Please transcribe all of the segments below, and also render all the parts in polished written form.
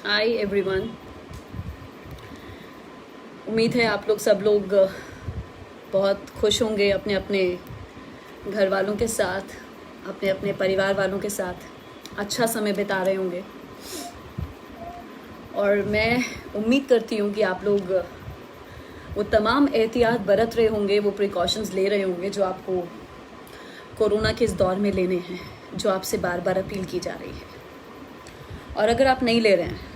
Hi everyone. उम्मीद है आप लोग सब लोग बहुत खुश होंगे अपने अपने घर वालों के साथ, अपने अपने परिवार वालों के साथ अच्छा समय बिता रहे होंगे। और मैं उम्मीद करती हूँ कि आप लोग वो तमाम एहतियात बरत रहे होंगे, वो प्रिकॉशंस ले रहे होंगे जो आपको कोरोना के इस दौर में लेने हैं, जो आपसे बार बार अपील की जा रही है। और अगर आप नहीं ले रहे हैं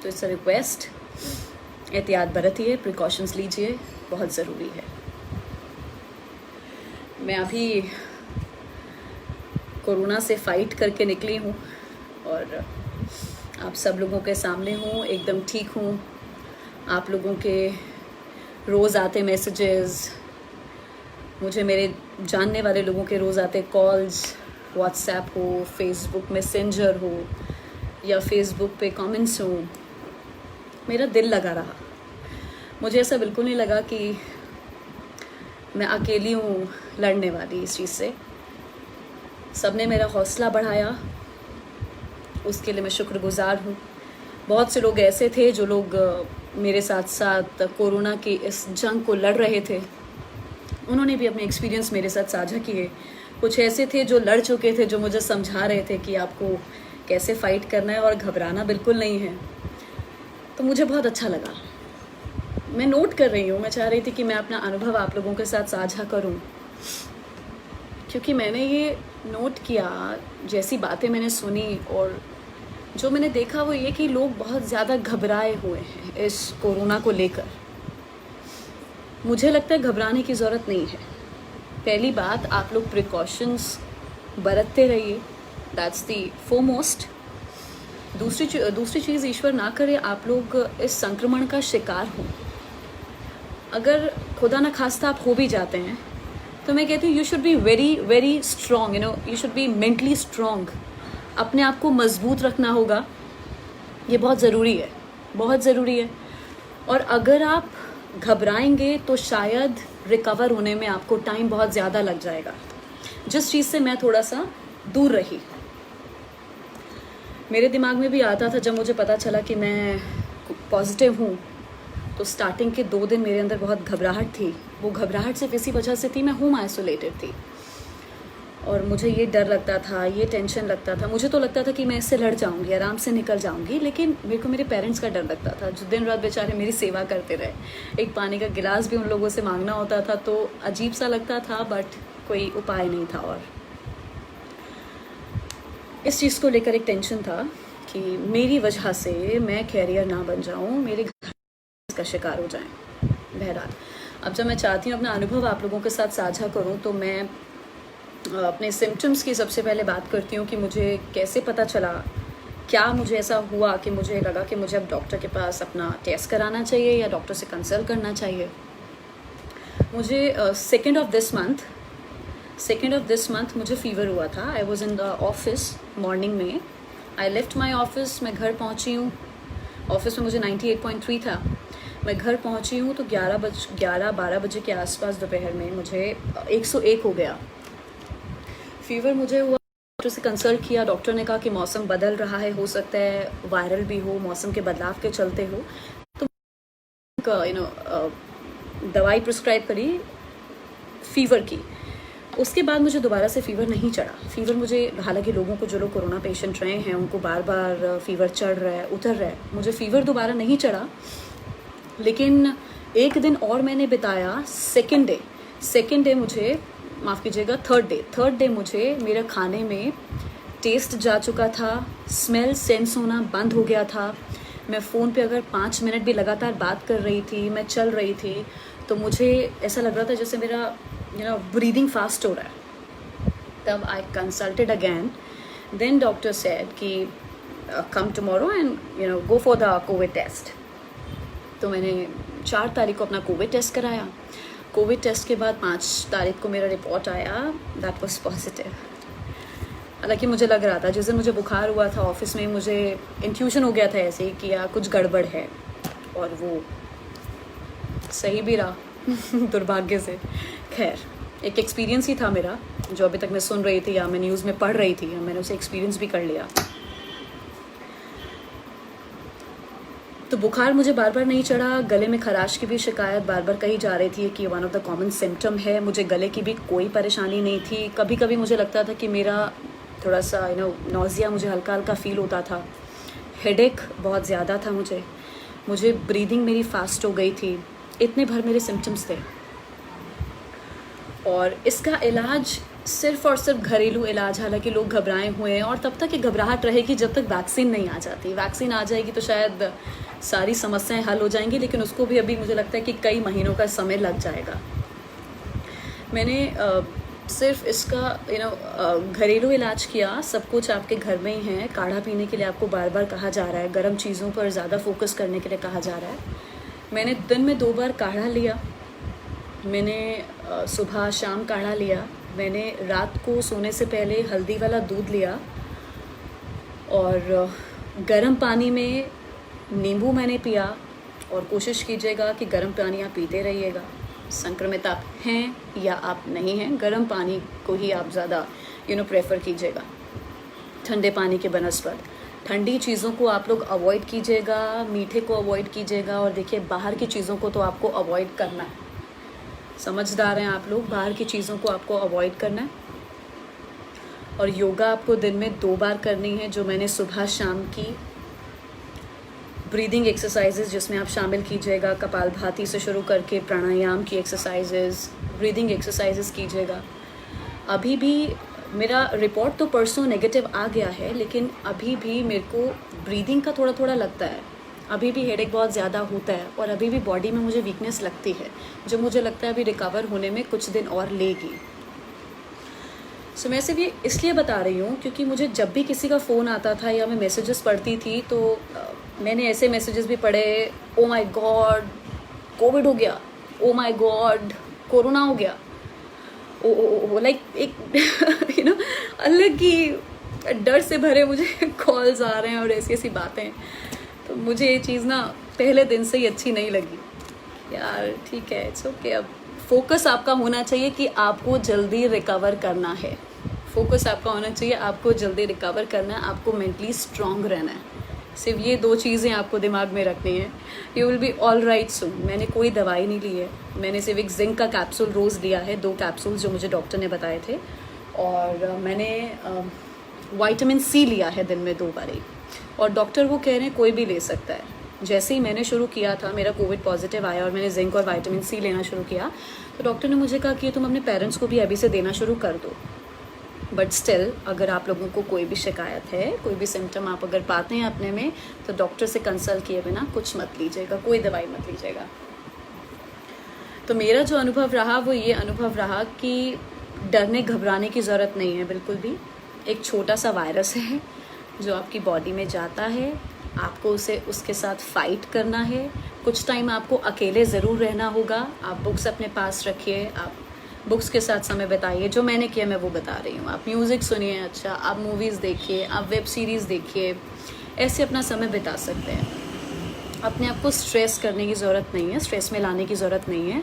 तो इट्स अ रिक्वेस्ट, एहतियात बरतिए, प्रिकॉशंस लीजिए, बहुत ज़रूरी है। मैं अभी कोरोना से फाइट करके निकली हूँ और आप सब लोगों के सामने हूँ, एकदम ठीक हूँ। आप लोगों के रोज़ आते मैसेजेस, मुझे मेरे जानने वाले लोगों के रोज़ आते कॉल्स, व्हाट्सएप हो, फेसबुक मैसेंजर हो या फेसबुक पे कमेंट्स हो, मेरा दिल लगा रहा। मुझे ऐसा बिल्कुल नहीं लगा कि मैं अकेली हूँ लड़ने वाली इस चीज़ से। सबने मेरा हौसला बढ़ाया, उसके लिए मैं शुक्रगुजार हूँ। बहुत से लोग ऐसे थे जो लोग मेरे साथ साथ कोरोना की इस जंग को लड़ रहे थे, उन्होंने भी अपने एक्सपीरियंस मेरे साथ साझा किए। कुछ ऐसे थे जो लड़ चुके थे, जो मुझे समझा रहे थे कि आपको कैसे फ़ाइट करना है और घबराना बिल्कुल नहीं है। तो मुझे बहुत अच्छा लगा। मैं नोट कर रही हूँ, मैं चाह रही थी कि मैं अपना अनुभव आप लोगों के साथ साझा करूँ, क्योंकि मैंने ये नोट किया, जैसी बातें मैंने सुनी और जो मैंने देखा वो ये कि लोग बहुत ज़्यादा घबराए हुए हैं इस कोरोना को लेकर। मुझे लगता है घबराने की ज़रूरत नहीं है। पहली बात, आप लोग प्रिकॉशंस बरतते रहिए, दैट्स दी फोरमोस्ट। दूसरी चीज़, ईश्वर ना करे आप लोग इस संक्रमण का शिकार हो। अगर खुदा न खास्ता आप हो भी जाते हैं तो मैं कहती हूँ you should be very very strong, you should be mentally strong. अपने आप को मजबूत रखना होगा, ये बहुत ज़रूरी है, बहुत ज़रूरी है। और अगर आप घबराएंगे तो शायद रिकवर होने में आपको टाइम बहुत ज़्यादा लग जाएगा, जिस चीज़ से मैं थोड़ा सा दूर रही। मेरे दिमाग में भी आता था, जब मुझे पता चला कि मैं पॉजिटिव हूँ तो स्टार्टिंग के 2 दिन मेरे अंदर बहुत घबराहट थी। वो घबराहट सिर्फ इसी वजह से थी, मैं होम आइसोलेटेड थी और मुझे ये डर लगता था, ये टेंशन लगता था। मुझे तो लगता था कि मैं इससे लड़ जाऊंगी, आराम से निकल जाऊंगी, लेकिन मेरे को मेरे पेरेंट्स का डर लगता था, जो दिन रात बेचारे मेरी सेवा करते रहे। एक पानी का गिलास भी उन लोगों से मांगना होता था तो अजीब सा लगता था, बट कोई उपाय नहीं था। और इस चीज़ को लेकर एक टेंशन था कि मेरी वजह से मैं कैरियर ना बन जाऊं, मेरे घर का शिकार हो जाएं। बहरहाल, अब जब मैं चाहती हूँ अपना अनुभव आप लोगों के साथ साझा करूँ तो मैं अपने सिम्टम्स की सबसे पहले बात करती हूँ कि मुझे कैसे पता चला, क्या मुझे ऐसा हुआ कि मुझे लगा कि मुझे अब डॉक्टर के पास अपना टेस्ट कराना चाहिए या डॉक्टर से कंसल्ट करना चाहिए। मुझे सेकेंड ऑफ दिस मंथ मुझे फ़ीवर हुआ था। I was in the office morning में। आई लेफ्ट माई ऑफिस, मैं घर पहुँची हूँ। ऑफिस में मुझे 98.3 था। मैं घर पहुँची हूँ तो 11-12 बजे के आसपास दोपहर में मुझे 101 हो गया फ़ीवर मुझे हुआ। डॉक्टर से कंसल्ट किया, डॉक्टर ने कहा कि मौसम बदल रहा है, हो सकता है वायरल भी हो, मौसम के बदलाव के चलते हो। तो दवाई प्रिस्क्राइब करी फ़ीवर की। उसके बाद मुझे दोबारा से फ़ीवर नहीं चढ़ा। फ़ीवर मुझे, हालांकि लोगों को, जो लोग कोरोना पेशेंट रहे हैं उनको बार बार फ़ीवर चढ़ रहा है, उतर रहा है, मुझे फ़ीवर दोबारा नहीं चढ़ा। लेकिन एक दिन और मैंने बिताया, सेकेंड डे मुझे, माफ़ कीजिएगा, थर्ड डे मुझे मेरे खाने में टेस्ट जा चुका था, स्मेल सेंस होना बंद हो गया था। मैं फ़ोन पे अगर 5 मिनट भी लगातार बात कर रही थी, मैं चल रही थी, तो मुझे ऐसा लग रहा था जैसे मेरा ब्रीदिंग फास्ट हो रहा है। तब I consulted again, then doctor said कि come tomorrow and go for the covid test. तो मैंने 4 तारीख को अपना कोविड टेस्ट कराया। कोविड टेस्ट के बाद 5 तारीख को मेरा रिपोर्ट आया, दैट वाज पॉजिटिव। हालांकि मुझे लग रहा था, जिस दिन मुझे बुखार हुआ था ऑफिस में, मुझे इंट्यूशन हो गया था ऐसे ही कि कुछ गड़बड़ है, और वो सही भी रहा दुर्भाग्य से। खैर, एक एक्सपीरियंस ही था मेरा, जो अभी तक मैं सुन रही थी या मैं न्यूज़ में पढ़ रही थी, मैंने उसे एक्सपीरियंस भी कर लिया। तो बुखार मुझे बार बार नहीं चढ़ा, गले में खराश की भी शिकायत बार बार कही जा रही थी कि one of the common symptom है। मुझे गले की भी कोई परेशानी नहीं थी। कभी कभी मुझे लगता था कि मेरा थोड़ा सा नौजिया मुझे हल्का हल्का फील होता था। हेडेक बहुत ज़्यादा था मुझे ब्रीदिंग मेरी फास्ट हो गई थी। इतने भर मेरे सिम्टम्स थे और इसका इलाज सिर्फ और सिर्फ घरेलू इलाज, हालांकि लोग घबराए हुए हैं और तब तक ये घबराहट रहेगी जब तक वैक्सीन नहीं आ जाती। वैक्सीन आ जाएगी तो शायद सारी समस्याएं हल हो जाएंगी, लेकिन उसको भी अभी मुझे लगता है कि कई महीनों का समय लग जाएगा। मैंने सिर्फ इसका घरेलू इलाज किया। सब कुछ आपके घर में ही है। काढ़ा पीने के लिए आपको बार बार कहा जा रहा है, गर्म चीज़ों पर ज़्यादा फोकस करने के लिए कहा जा रहा है। मैंने दिन में 2 बार काढ़ा लिया। मैंने सुबह शाम काढ़ा लिया। मैंने रात को सोने से पहले हल्दी वाला दूध लिया और गर्म पानी में नींबू मैंने पिया। और कोशिश कीजिएगा कि गर्म पानी आप पीते रहिएगा। संक्रमित आप हैं या आप नहीं हैं, गर्म पानी को ही आप ज़्यादा प्रेफर कीजिएगा ठंडे पानी के बनस्पत। ठंडी चीज़ों को आप लोग अवॉइड कीजिएगा, मीठे को अवॉइड कीजिएगा। और देखिए, बाहर की चीज़ों को तो आपको अवॉइड करना है। समझदार हैं आप लोग, बाहर की चीज़ों को आपको अवॉइड करना है। और योगा आपको दिन में 2 बार करनी है, जो मैंने सुबह शाम की। ब्रीदिंग एक्सरसाइजेज जिसमें आप शामिल कीजिएगा, कपालभाति से शुरू करके प्राणायाम की एक्सरसाइजेज, ब्रीदिंग एक्सरसाइजेज कीजिएगा। अभी भी मेरा रिपोर्ट तो परसों नेगेटिव आ गया है, लेकिन अभी भी मेरे को ब्रीदिंग का थोड़ा थोड़ा लगता है। अभी भी हेडेक बहुत ज़्यादा होता है और अभी भी बॉडी में मुझे वीकनेस लगती है, जो मुझे लगता है अभी रिकवर होने में कुछ दिन और लेगी। सो मैं सिर्फ ये इसलिए बता रही हूँ क्योंकि मुझे जब भी किसी का फ़ोन आता था या मैं मैसेजेस पढ़ती थी तो मैंने ऐसे मैसेजेस भी पढ़े, ओ माय गॉड कोविड हो गया, ओ माय गॉड कोरोना हो गया, ओ लाइक एक अलग ही डर से भरे मुझे कॉल्स आ रहे हैं और ऐसी ऐसी बातें। तो मुझे ये चीज़ ना पहले दिन से ही अच्छी नहीं लगी। यार ठीक है, इट्स ओके। अब फोकस आपका होना चाहिए कि आपको जल्दी रिकवर करना है। फोकस आपका होना चाहिए, आपको जल्दी रिकवर करना है, आपको मेंटली स्ट्रांग रहना है। सिर्फ ये 2 चीज़ें आपको दिमाग में रखनी है। You will be all right soon. मैंने कोई दवाई नहीं ली है। मैंने सिर्फ एक जिंक का कैप्सूल रोज़ लिया है, 2 कैप्सूल जो मुझे डॉक्टर ने बताए थे। और मैंने विटामिन सी लिया है दिन में 2 बार ही। और डॉक्टर वो कह रहे हैं कोई भी ले सकता है। जैसे ही मैंने शुरू किया था, मेरा कोविड पॉजिटिव आया और मैंने जिंक और विटामिन सी लेना शुरू किया, तो डॉक्टर ने मुझे कहा कि तुम अपने पेरेंट्स को भी अभी से देना शुरू कर दो। बट स्टिल, अगर आप लोगों को कोई भी शिकायत है, कोई भी सिम्टम आप अगर पाते हैं अपने में, तो डॉक्टर से कंसल्ट किए बिना कुछ मत लीजिएगा, कोई दवाई मत लीजिएगा। तो मेरा जो अनुभव रहा वो ये अनुभव रहा कि डरने घबराने की ज़रूरत नहीं है बिल्कुल भी। एक छोटा सा वायरस है जो आपकी बॉडी में जाता है, आपको उसके साथ फाइट करना है। कुछ टाइम आपको अकेले ज़रूर रहना होगा। आप बुक्स अपने पास रखिए, आप बुक्स के साथ समय बिताइए। जो मैंने किया मैं वो बता रही हूँ। आप म्यूज़िक सुनिए, अच्छा आप मूवीज़ देखिए, आप वेब सीरीज़ देखिए, ऐसे अपना समय बिता सकते हैं। अपने आप को स्ट्रेस करने की ज़रूरत नहीं है, स्ट्रेस में लाने की ज़रूरत नहीं है।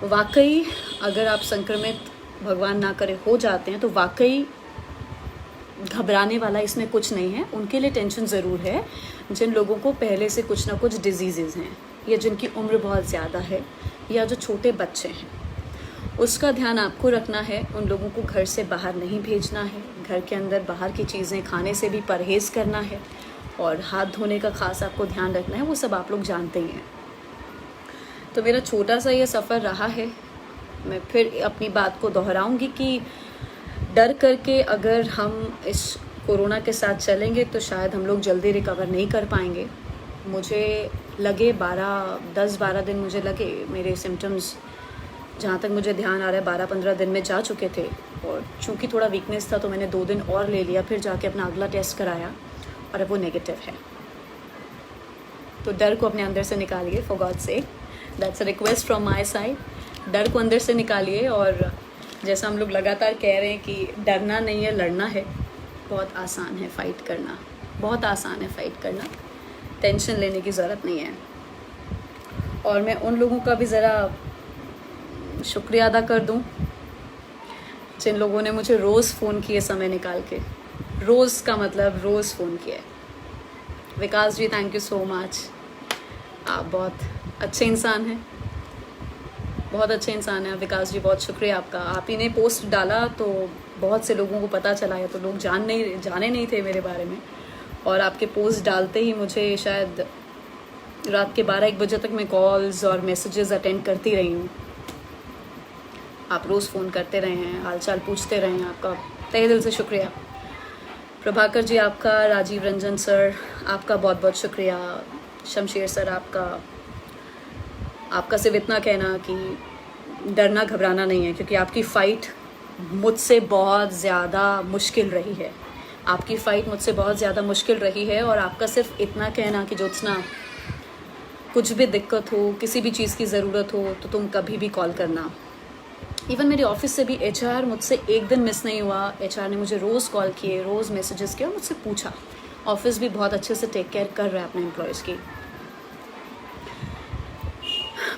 वाकई अगर आप संक्रमित भगवान ना करे हो जाते हैं तो वाकई घबराने वाला इसमें कुछ नहीं है। उनके लिए टेंशन ज़रूर है जिन लोगों को पहले से कुछ ना कुछ डिजीज़ हैं या जिनकी उम्र बहुत ज़्यादा है या जो छोटे बच्चे हैं। उसका ध्यान आपको रखना है। उन लोगों को घर से बाहर नहीं भेजना है। घर के अंदर बाहर की चीज़ें खाने से भी परहेज़ करना है और हाथ धोने का खास आपको ध्यान रखना है। वो सब आप लोग जानते ही हैं। तो मेरा छोटा सा ये सफ़र रहा है। मैं फिर अपनी बात को दोहराऊंगी कि डर करके अगर हम इस कोरोना के साथ चलेंगे तो शायद हम लोग जल्दी रिकवर नहीं कर पाएंगे। मुझे लगे 10-12 दिन मुझे लगे। मेरे सिम्टम्स जहाँ तक मुझे ध्यान आ रहा है 12-15 दिन में जा चुके थे। और चूँकि थोड़ा वीकनेस था तो मैंने 2 दिन और ले लिया, फिर जाके अपना अगला टेस्ट कराया और अब वो नेगेटिव है। तो डर को अपने अंदर से निकालिए, for God sake, that's a request from my side. डर को अंदर से निकालिए और जैसा हम लोग लगातार कह रहे हैं कि डरना नहीं है, लड़ना है। बहुत आसान है फाइट करना, बहुत आसान है फाइट करना। टेंशन लेने की ज़रूरत नहीं है। और मैं उन लोगों का भी ज़रा शुक्रिया अदा कर दूं जिन लोगों ने मुझे रोज़ फ़ोन किए समय निकाल के। रोज़ का मतलब रोज़ फ़ोन किया है। विकास जी थैंक यू सो मच, आप बहुत अच्छे इंसान हैं, बहुत अच्छे इंसान हैं विकास जी, बहुत शुक्रिया आपका। आप ही ने पोस्ट डाला तो बहुत से लोगों को पता चला है, तो लोग जाने नहीं थे मेरे बारे में, और आपके पोस्ट डालते ही मुझे शायद रात के 12-1 बजे तक मैं कॉल्स और मैसेजेस अटेंड करती रही हूँ। आप रोज़ फ़ोन करते रहे हैं, हालचाल पूछते रहे हैं, आपका तहे दिल से शुक्रिया। प्रभाकर जी आपका, राजीव रंजन सर आपका बहुत बहुत शुक्रिया, शमशेर सर आपका सिर्फ इतना कहना कि डरना घबराना नहीं है, क्योंकि आपकी फ़ाइट मुझसे बहुत ज़्यादा मुश्किल रही है, आपकी फ़ाइट मुझसे बहुत ज़्यादा मुश्किल रही है। और आपका सिर्फ इतना कहना कि ज्योत्सना कुछ भी दिक्कत हो, किसी भी चीज़ की ज़रूरत हो तो तुम कभी भी कॉल करना। इवन मेरे ऑफिस से भी एचआर मुझसे एक दिन मिस नहीं हुआ, एचआर ने मुझे रोज़ कॉल किए, रोज़ मैसेजेस किया, मुझसे पूछा। ऑफिस भी बहुत अच्छे से टेक केयर कर रहा है अपने एम्प्लॉयज़ की।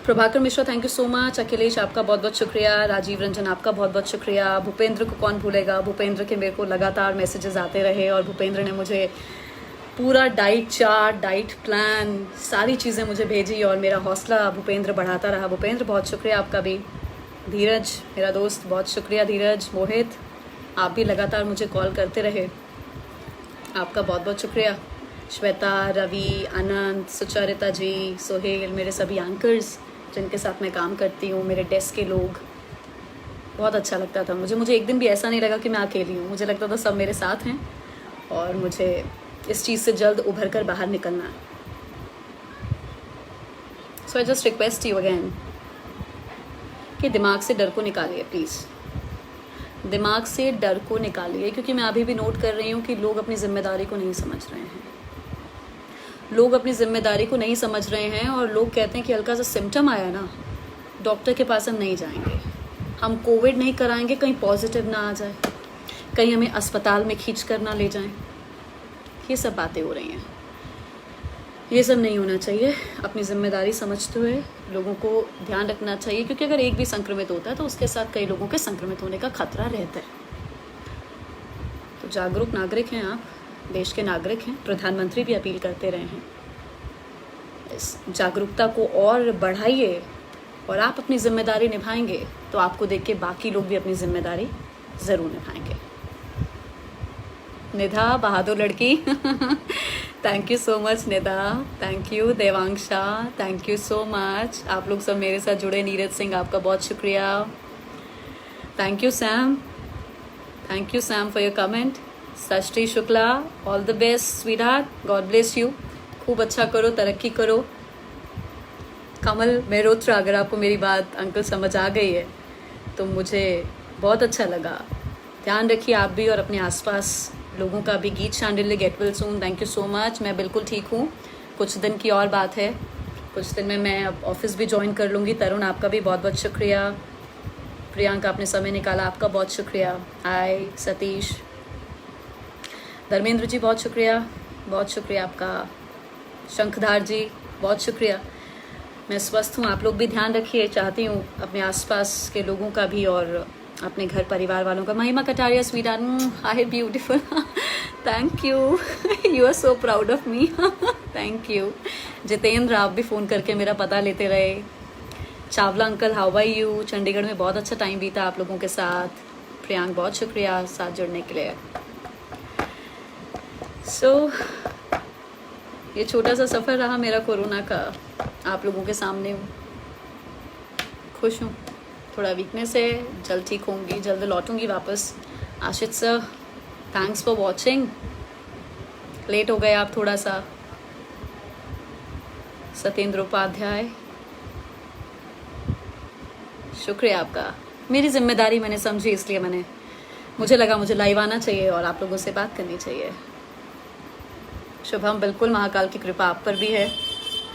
Prabhakar Mishra thank you so much, Akhilesh आपका बहुत बहुत शुक्रिया, राजीव रंजन आपका बहुत बहुत शुक्रिया, भूपेंद्र को कौन भूलेगा, भूपेंद्र के मेरे को लगातार मैसेजेस आते रहे, और भूपेंद्र ने मुझे पूरा डाइट चार्ट, डाइट प्लान, सारी चीज़ें मुझे भेजी, और मेरा हौसला भूपेंद्र बढ़ाता रहा। भूपेंद्र बहुत शुक्रिया आपका भी। धीरज मेरा दोस्त बहुत शुक्रिया धीरज। मोहित आप भी लगातार मुझे कॉल करते रहे, आपका बहुत बहुत शुक्रिया। श्वेता, रवि, अनंत, सुचरिता जी, सोहेल, मेरे सभी एंकर्स जिनके साथ मैं काम करती हूँ, मेरे डेस्क के लोग, बहुत अच्छा लगता था मुझे एक दिन भी ऐसा नहीं लगा कि मैं अकेली हूँ, मुझे लगता था सब मेरे साथ हैं और मुझे इस चीज़ से जल्द उभर कर बाहर निकलना है। So I just request you again कि दिमाग से डर को निकालिए, प्लीज़ दिमाग से डर को निकालिए, क्योंकि मैं अभी भी नोट कर रही हूँ कि लोग अपनी जिम्मेदारी को नहीं समझ रहे हैं, लोग अपनी जिम्मेदारी को नहीं समझ रहे हैं, और लोग कहते हैं कि हल्का सा सिम्टम आया ना, डॉक्टर के पास हम नहीं जाएंगे, हम कोविड नहीं कराएंगे, कहीं पॉजिटिव ना आ जाए, कहीं हमें अस्पताल में खींच कर ना ले जाएं। ये सब बातें हो रही हैं, ये सब नहीं होना चाहिए। अपनी जिम्मेदारी समझते हुए लोगों को ध्यान रखना चाहिए, क्योंकि अगर एक भी संक्रमित होता है तो उसके साथ कई लोगों के संक्रमित होने का खतरा रहता है। तो जागरूक नागरिक हैं आप, देश के नागरिक हैं, प्रधानमंत्री भी अपील करते रहे हैं, इस जागरूकता को और बढ़ाइए, और आप अपनी जिम्मेदारी निभाएंगे तो आपको देख के बाकी लोग भी अपनी जिम्मेदारी ज़रूर निभाएंगे। निधा बहादुर लड़की thank you so much Nidha, thank you Devansha, thank you so much, आप लोग सब मेरे साथ जुड़े। नीरज सिंह आपका बहुत शुक्रिया, thank you Sam, thank you Sam for your comment. Srishti Shukla all the best sweet heart, God bless you, खूब अच्छा करो, तरक्की करो। कमल मेहरोत्रा, अगर आपको मेरी बात अंकल समझ आ गई है तो मुझे बहुत अच्छा लगा। ध्यान रखिए आप भी और अपने आसपास लोगों का भी। गीत Shandilya get well soon, thank you so much, मैं बिल्कुल ठीक हूँ, कुछ दिन की और बात है, कुछ दिन में मैं अब ऑफिस भी ज्वाइन कर लूँगी। तरुण आपका भी बहुत बहुत शुक्रिया, प्रियंका आपने समय निकाला, आपका बहुत शुक्रिया। हाय सतीश, धर्मेंद्र जी बहुत शुक्रिया आपका। शंखधार जी बहुत शुक्रिया। मैं स्वस्थ हूँ, आप लोग भी ध्यान रखिए, चाहती हूँ अपने आसपास के लोगों का भी और अपने घर परिवार वालों का। Mahima Kataria sweet hi beautiful, thank you, you are so proud of me, thank you. Jitendra आप भी फ़ोन करके मेरा पता लेते रहे। Chawla uncle how are you, Chandigarh में बहुत अच्छा टाइम बीता आप लोगों के साथ। प्रियांक बहुत शुक्रिया साथ जुड़ने के लिए। सो ये छोटा सा सफ़र रहा मेरा कोरोना का, आप लोगों के सामने हूँ, खुश हूँ, थोड़ा वीकनेस है, जल्द ठीक होंगी, जल्द लौटूंगी वापस। Ashit sir thanks for watching, late हो गए आप थोड़ा सा। सत्येंद्र उपाध्याय शुक्रिया आपका, मेरी जिम्मेदारी मैंने समझी, इसलिए मुझे लगा मुझे लाइव आना चाहिए और आप लोगों से बात करनी चाहिए। शुभम बिल्कुल, महाकाल की कृपा आप पर भी है,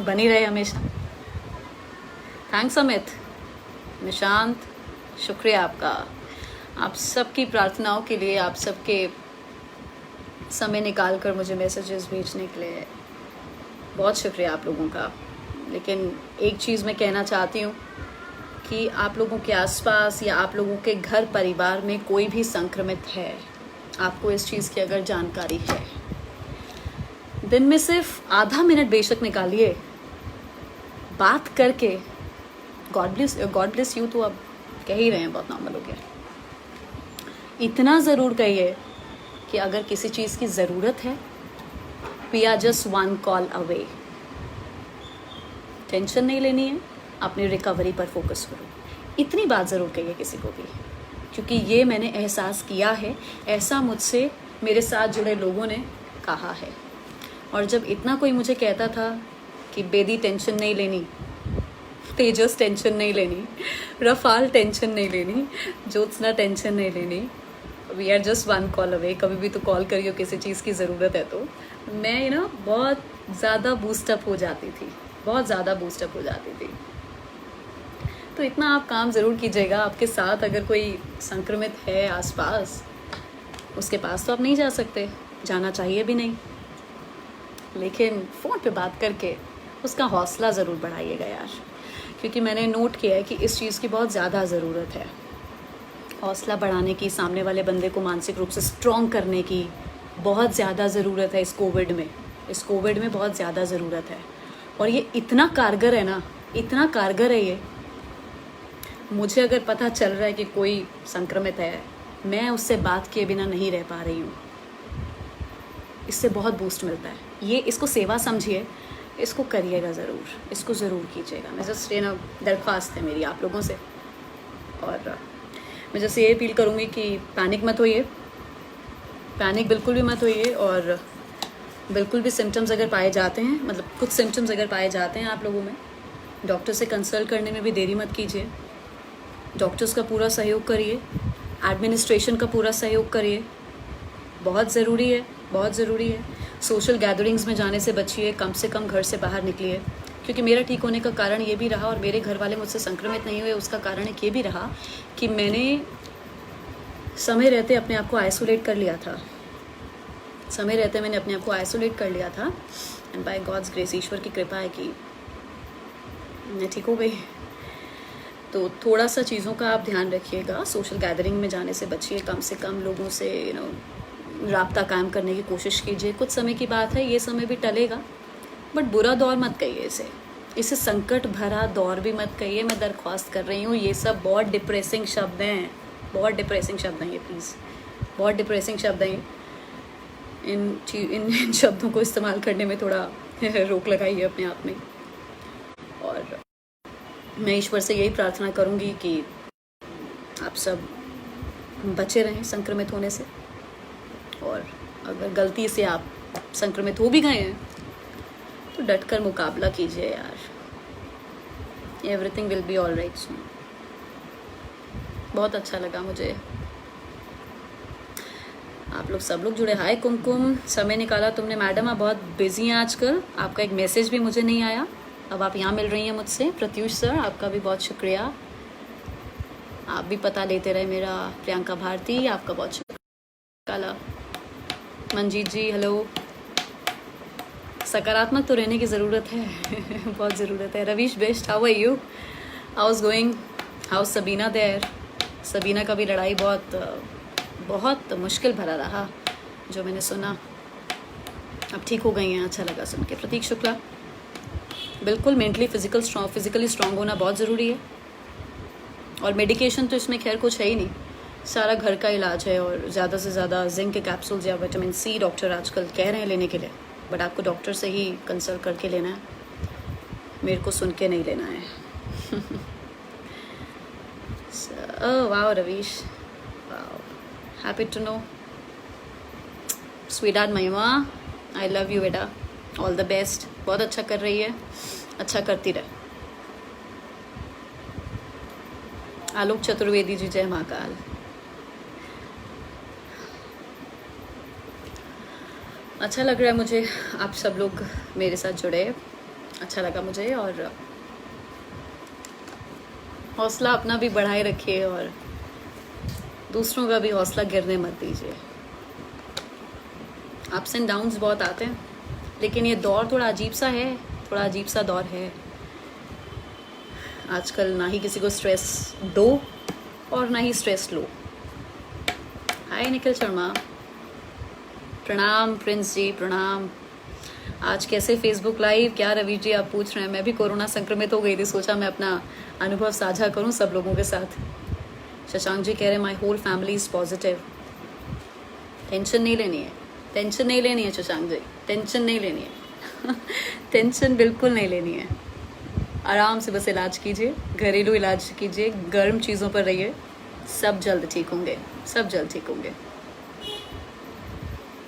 बनी रहे हमेशा। थैंक्स अमित, निशांत शुक्रिया आपका, आप सबकी प्रार्थनाओं के लिए, आप सबके समय निकाल कर मुझे मैसेजेस भेजने के लिए बहुत शुक्रिया आप लोगों का। लेकिन एक चीज़ मैं कहना चाहती हूँ कि आप लोगों के आसपास या आप लोगों के घर परिवार में कोई भी संक्रमित है, आपको इस चीज़ की अगर जानकारी है, दिन में सिर्फ आधा मिनट बेशक निकालिए, बात करके गॉड ब्लेस यू तो अब कह ही रहे हैं, बहुत नॉर्मल हो गया। इतना ज़रूर कहिए कि अगर किसी चीज़ की ज़रूरत है, we are just one call away. Tension नहीं लेनी है, अपनी रिकवरी पर फोकस करो। इतनी बात ज़रूर कहिए किसी को भी, क्योंकि ये मैंने एहसास किया है, ऐसा मुझसे मेरे साथ जुड़े लोगों ने कहा है। और जब इतना कोई मुझे कहता था कि बेदी टेंशन नहीं लेनी, तेजस टेंशन नहीं लेनी, रफाल टेंशन नहीं लेनी, ज्योत्सना टेंशन नहीं लेनी, we are just one call away, कभी भी तो कॉल करियो किसी चीज़ की ज़रूरत है तो, मैं ना बहुत ज़्यादा बूस्टअप हो जाती थी, बहुत ज़्यादा बूस्टअप हो जाती थी। तो इतना आप काम ज़रूर कीजिएगा। आपके साथ अगर कोई संक्रमित है आसपास, उसके पास तो आप नहीं जा सकते, जाना चाहिए भी नहीं, लेकिन फ़ोन पे बात करके उसका हौसला ज़रूर बढ़ाइएगा यार, क्योंकि मैंने नोट किया है कि इस चीज़ की बहुत ज़्यादा ज़रूरत है। हौसला बढ़ाने की, सामने वाले बंदे को मानसिक रूप से स्ट्रॉन्ग करने की बहुत ज़्यादा ज़रूरत है इस कोविड में बहुत ज़्यादा ज़रूरत है। और ये इतना कारगर है ना, इतना कारगर है ये। मुझे अगर पता चल रहा है कि कोई संक्रमित है, मैं उससे बात किए बिना नहीं रह पा रही हूँ, इससे बहुत बूस्ट मिलता है। ये इसको सेवा समझिए, इसको करिएगा ज़रूर, इसको ज़रूर कीजिएगा। मैं जस्ट ये ना दरख्वास्त है मेरी आप लोगों से, और मैं जैसे ये अपील करूँगी कि पैनिक मत होइए, पैनिक बिल्कुल भी मत होइए। और बिल्कुल भी सिम्टम्स अगर पाए जाते हैं, मतलब कुछ सिम्टम्स अगर पाए जाते हैं आप लोगों में, डॉक्टर से कंसल्ट करने में भी देरी मत कीजिए। डॉक्टर्स का पूरा सहयोग करिए, एडमिनिस्ट्रेशन का पूरा सहयोग करिए, बहुत ज़रूरी है, बहुत ज़रूरी है। सोशल गैदरिंग्स में जाने से बचिए, कम से कम घर से बाहर निकलिए, क्योंकि मेरा ठीक होने का कारण ये भी रहा, और मेरे घर वाले मुझसे संक्रमित नहीं हुए, उसका कारण एक ये भी रहा कि मैंने समय रहते अपने आप को आइसोलेट कर लिया था। समय रहते मैंने अपने आप को आइसोलेट कर लिया था, एंड बाय गॉड्स ग्रेस, ईश्वर की कृपा है कि मैं ठीक हो गई। तो थोड़ा सा चीज़ों का आप ध्यान रखिएगा, सोशल गैदरिंग में जाने से बचिए, कम से कम लोगों से राब्ता कायम करने की कोशिश कीजिए। कुछ समय की बात है, ये समय भी टलेगा, बट बुरा दौर मत कहिए इसे संकट भरा दौर भी मत कहिए। मैं दरख्वास्त कर रही हूँ, ये सब बहुत डिप्रेसिंग शब्द हैं, बहुत डिप्रेसिंग शब्द हैं ये, प्लीज़, बहुत डिप्रेसिंग शब्द हैं। इन शब्दों को इस्तेमाल करने में थोड़ा रोक लगाइए अपने आप में। और मैं ईश्वर से यही प्रार्थना करूँगी कि आप सब बचे रहें संक्रमित होने से, और अगर गलती से आप संक्रमित हो भी गए हैं तो डटकर मुकाबला कीजिए यार, everything will be all right soon. बहुत अच्छा लगा मुझे आप लोग सब लोग जुड़े। हाय कुमकुम, समय निकाला तुमने मैडम, आप बहुत बिजी हैं आजकल, आपका एक मैसेज भी मुझे नहीं आया, अब आप यहाँ मिल रही हैं मुझसे। प्रत्युष सर, आपका भी बहुत शुक्रिया, आप भी पता लेते रहे मेरा। प्रियंका भारती, आपका बहुत शुक्रिया। मंजीत जी हेलो। सकारात्मक तो रहने की ज़रूरत है बहुत ज़रूरत है। Ravish best, how are you, how is going, how Sabina there. Sabina का भी लड़ाई बहुत मुश्किल भरा रहा, जो मैंने सुना, अब ठीक हो गई हैं, अच्छा लगा सुन के। प्रतीक शुक्ला, बिल्कुल मेंटली फिजिकली स्ट्रांग होना बहुत ज़रूरी है, और मेडिकेशन तो इसमें खैर कुछ है ही नहीं, सारा घर का इलाज है, और ज़्यादा से ज़्यादा जिंक के कैप्सूल्स या विटामिन सी डॉक्टर आजकल कह रहे हैं लेने के लिए, बट आपको डॉक्टर से ही कंसल्ट करके लेना है, मेरे को सुन के नहीं लेना है वाह रवीश, वाह, happy to know. Sweet Mahima, I love you बेटा, ऑल द बेस्ट, बहुत अच्छा कर रही है, अच्छा करती रहे। आलोक चतुर्वेदी जी, जय महाकाल। अच्छा लग रहा है मुझे आप सब लोग मेरे साथ जुड़े, अच्छा लगा मुझे, और हौसला अपना भी बढ़ाए रखिए और दूसरों का भी हौसला गिरने मत दीजिए। अप्स एंड डाउन्स बहुत आते हैं, लेकिन ये दौर थोड़ा अजीब सा है, थोड़ा अजीब सा दौर है आजकल, ना ही किसी को स्ट्रेस दो और ना ही स्ट्रेस लो। हाय निखिल शर्मा, प्रणाम प्रिंस जी, प्रणाम। आज कैसे फेसबुक लाइव? क्या रवि जी आप पूछ रहे हैं? मैं भी कोरोना संक्रमित हो गई थी, सोचा मैं अपना अनुभव साझा करूं सब लोगों के साथ। शशांक जी कह रहे हैं my whole family is positive. Tension नहीं लेनी है, टेंशन नहीं लेनी है शशांक जी, टेंशन नहीं लेनी है टेंशन बिल्कुल नहीं लेनी है। आराम से बस इलाज कीजिए, घरेलू इलाज कीजिए, गर्म चीज़ों पर रहिए, सब जल्द ठीक होंगे, सब जल्द ठीक होंगे।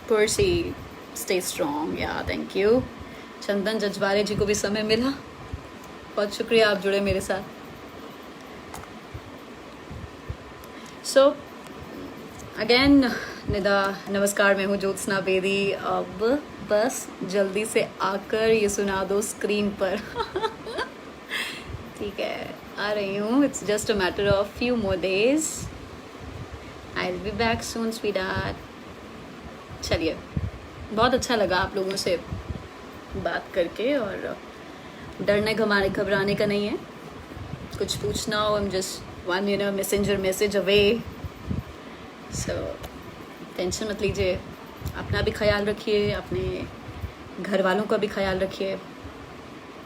पर्सी स्टे स्ट्रॉन्ग, या थैंक यू। चंदन जजबारे जी को भी समय मिला, बहुत शुक्रिया आप जुड़े मेरे साथ। सो अगेन निदा नमस्कार, मैं हूँ ज्योत्सना बेदी। अब बस जल्दी से आकर ये सुना दो स्क्रीन पर ठीक है, आ रही हूँ। It's just a matter of few more days, I will be back soon sweetheart. चलिए, बहुत अच्छा लगा आप लोगों से बात करके, और डरने घबराने का नहीं है। कुछ पूछना हो, I am just one messenger message away. So tension मत लीजिए, अपना भी ख्याल रखिए, अपने घर वालों का भी ख्याल रखिए,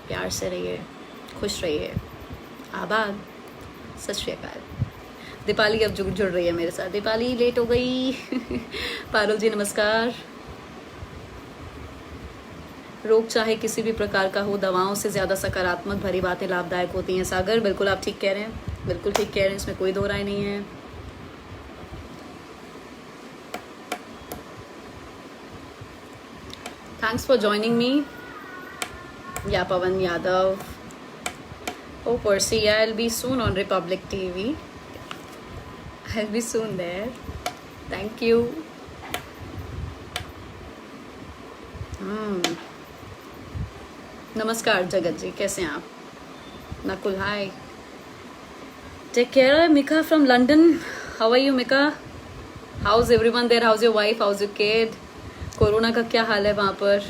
प्यार से रहिए, खुश रहिए, आबाद। सत श्री अकाल। दीपाली अब जुड़ रही है मेरे साथ। दीपाली लेट हो गई पारुल जी नमस्कार। रोग चाहे किसी भी प्रकार का हो, दवाओं से ज़्यादा सकारात्मक भरी बातें लाभदायक होती हैं। सागर बिल्कुल आप ठीक कह रहे हैं, बिल्कुल ठीक कह रहे हैं, इसमें कोई दो राय नहीं है। थैंक्स फॉर जॉइनिंग मी, या पवन Yadav. Oh, Percy, yeah, I'll be soon on Republic TV. I'll be soon there. Thank you. नमस्कार जगत जी, कैसे हैं आप? Nakul hi, take care. Mika from London, how are you Mika? How's everyone there? How's your wife? How's your kid? Corona का क्या हाल है वहाँ पर?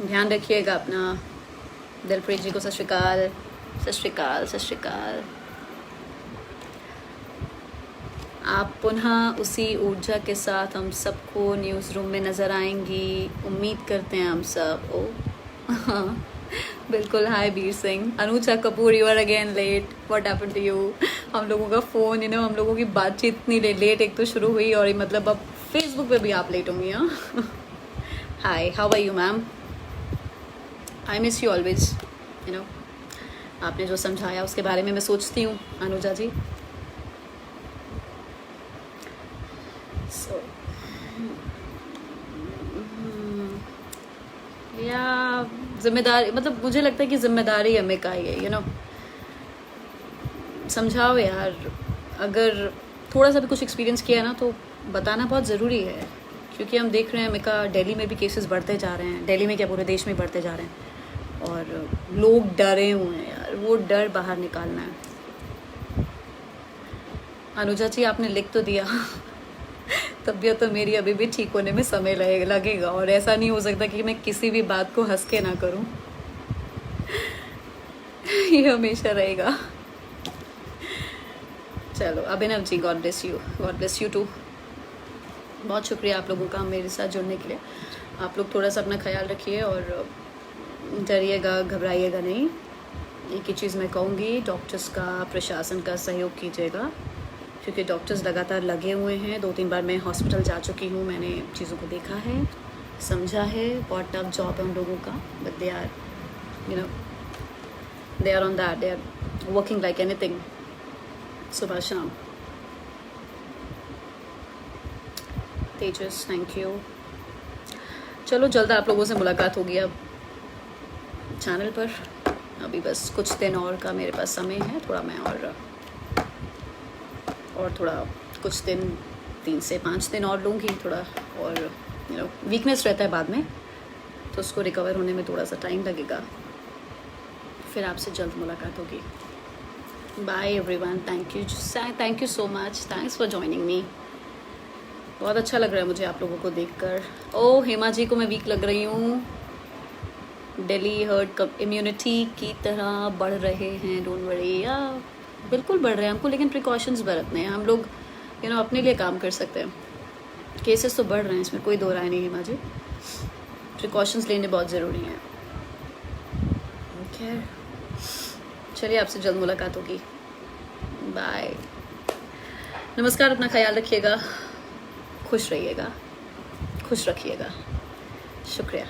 ध्यान रखिएगा अपना। दिलप्रीत जी को सत श्री अकाल, सत श्री अकाल, सत श्री अकाल। आप पुनः उसी ऊर्जा के साथ हम सबको न्यूज़ रूम में नज़र आएंगी, उम्मीद करते हैं हम सब। ओ बिल्कुल। Hi Veer Singh. Anuja Kapoor, you are again late, what happened to you? हम लोगों का फ़ोन, हम लोगों की बातचीत इतनी लेट एक तो शुरू हुई, और मतलब अब फेसबुक पे भी आप लेट होंगी। हाँ hi, how are you ma'am? I miss you always, आपने जो समझाया उसके बारे में मैं सोचती हूँ अनुजा जी। सो या जिम्मेदारी, मतलब मुझे लगता है कि जिम्मेदारी हमें का ही है, समझाओ यार। अगर थोड़ा सा भी कुछ एक्सपीरियंस किया है ना, तो बताना बहुत ज़रूरी है, क्योंकि हम देख रहे हैं मिका दिल्ली में भी केसेस बढ़ते जा रहे हैं, दिल्ली में क्या पूरे देश में बढ़ते जा रहे हैं, और लोग डरे हुए हैं यार, वो डर बाहर निकालना है। अनुजा जी आपने लिख तो दिया तबीयत तो मेरी अभी भी ठीक होने में समय लगेगा, और ऐसा नहीं हो सकता कि मैं किसी भी बात को हंस के ना करूं ये हमेशा रहेगा। चलो Abhinav ji, God bless you, God bless you too. बहुत शुक्रिया आप लोगों का मेरे साथ जुड़ने के लिए। आप लोग थोड़ा सा अपना ख्याल रखिए, और डरिएगा घबराइएगा नहीं। एक ही चीज़ मैं कहूँगी, डॉक्टर्स का, प्रशासन का सहयोग कीजिएगा, क्योंकि डॉक्टर्स लगातार लगे हुए हैं। 2-3 बार मैं हॉस्पिटल जा चुकी हूँ, मैंने चीज़ों को देखा है, समझा है। बहुत टफ जॉब है उन लोगों का, but they are they are on that, they are working like anything, सुबह शाम। Tejas thank you. चलो जल्द आप लोगों से मुलाकात होगी अब चैनल पर। अभी बस कुछ दिन और का मेरे पास समय है, थोड़ा मैं और थोड़ा कुछ दिन, 3 से 5 दिन और लूँगी थोड़ा, और वीकनेस रहता है बाद में, तो उसको रिकवर होने में थोड़ा सा टाइम लगेगा। फिर आपसे जल्द मुलाकात होगी। Bye everyone, thank you so much, thanks for joining me. बहुत अच्छा लग रहा है मुझे आप लोगों को देखकर। ओ हेमा जी को मैं वीक लग रही हूँ। दिल्ली हर्ड इम्यूनिटी की तरह बढ़ रहे हैं, डोंट वरी। या बिल्कुल बढ़ रहे हैं हमको, लेकिन प्रिकॉशंस बरतने हैं हम लोग, अपने लिए काम कर सकते हैं। केसेस तो बढ़ रहे हैं, इसमें कोई दो राय नहीं हेमा जी। प्रिकॉशंस लेने बहुत ज़रूरी हैं। ओके, चलिए आपसे जल्द मुलाकात होगी। बाय, नमस्कार। अपना ख्याल रखिएगा, खुश रहिएगा, खुश रखिएगा। शुक्रिया।